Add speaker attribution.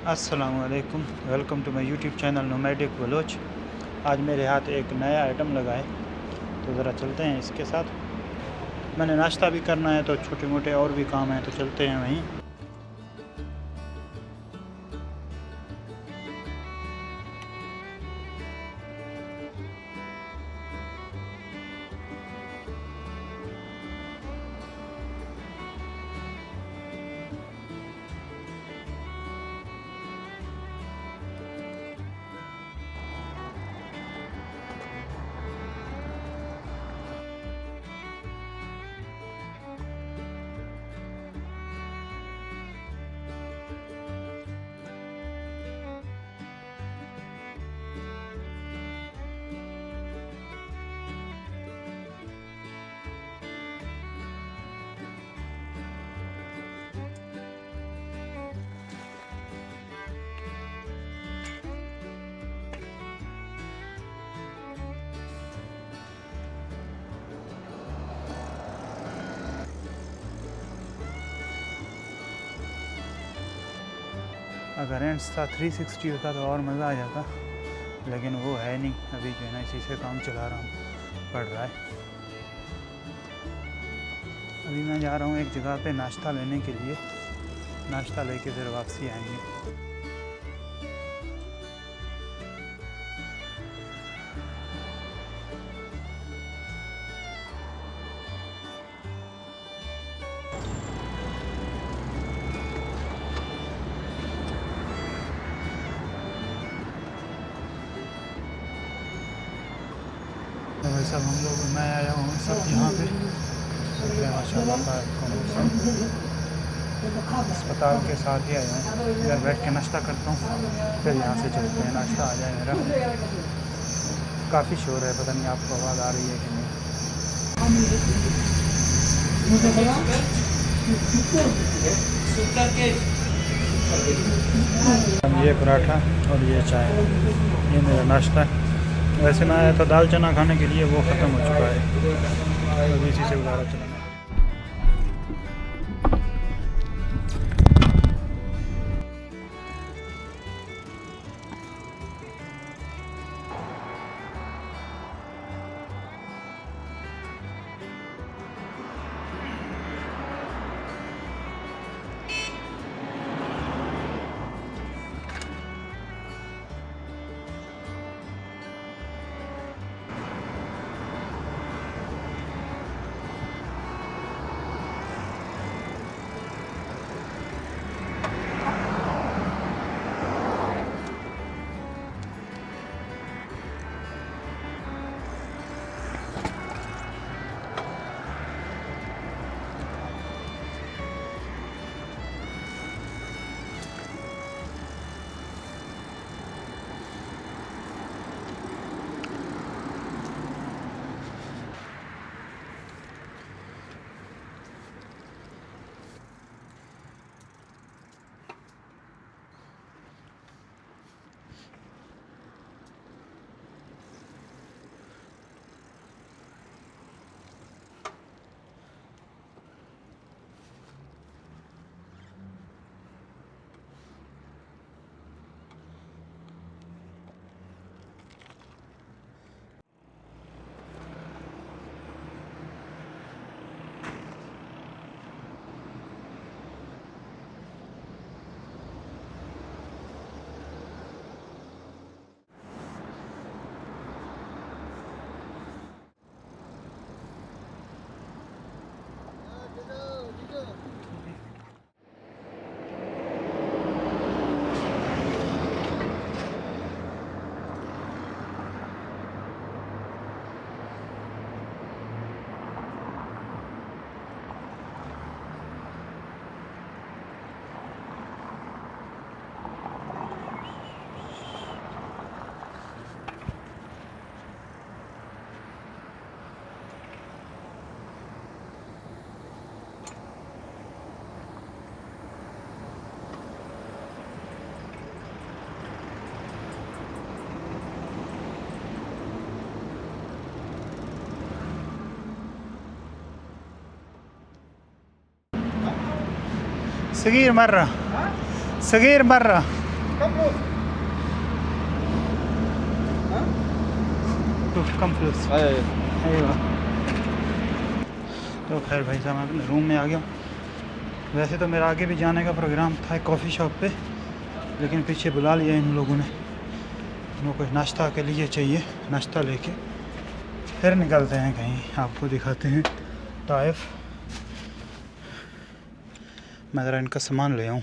Speaker 1: अस्सलामुअलैकुम, welcome to my YouTube channel nomadic Baloch. आज मेरे हाथ एक नया आइटम लगा है, तो ज़रा चलते हैं इसके साथ। मैंने नाश्ता भी करना है, तो छोटे मोटे और भी काम हैं, तो चलते हैं वहीं। अगर एंड्स था 360 होता तो और मज़ा आ जाता, लेकिन वो है नहीं। अभी जो है ना, इसी से काम चला रहा हूँ, पड़ रहा है। अभी मैं जा रहा हूँ एक जगह पे नाश्ता लेने के लिए। नाश्ता लेके फिर वापसी आएंगे। तो भाई साहब, हम लोग, मैं आया हूँ सब यहाँ पे। माशाल्लाह का मौसम, अस्पताल के साथ ही आया हूँ। इधर बैठ के नाश्ता करता हूँ, फिर यहाँ से चलते हैं। नाश्ता आ जाए मेरा। काफ़ी शोर है, पता नहीं आपको आवाज़ आ रही है कि नहीं। ये पराठा और ये चाय, ये मेरा नाश्ता है। वैसे मैं आया था दाल चना खाने के लिए, वो ख़त्म हो चुका है। अभी इसी से गुजारा चलाना। सगीर मर्रा, सगीर मर्रा। कम फ्लूस। तो खैर भाई साहब, मैं अपने रूम में आ गया हूँ। वैसे तो मेरा आगे भी जाने का प्रोग्राम था कॉफ़ी शॉप पे, लेकिन पीछे बुला लिया इन लोगों ने। उनको कुछ नाश्ता के लिए चाहिए, नाश्ता लेके फिर निकलते हैं कहीं, आपको दिखाते हैं ताइफ। मैं ज़रा इनका सामान ले आऊँ।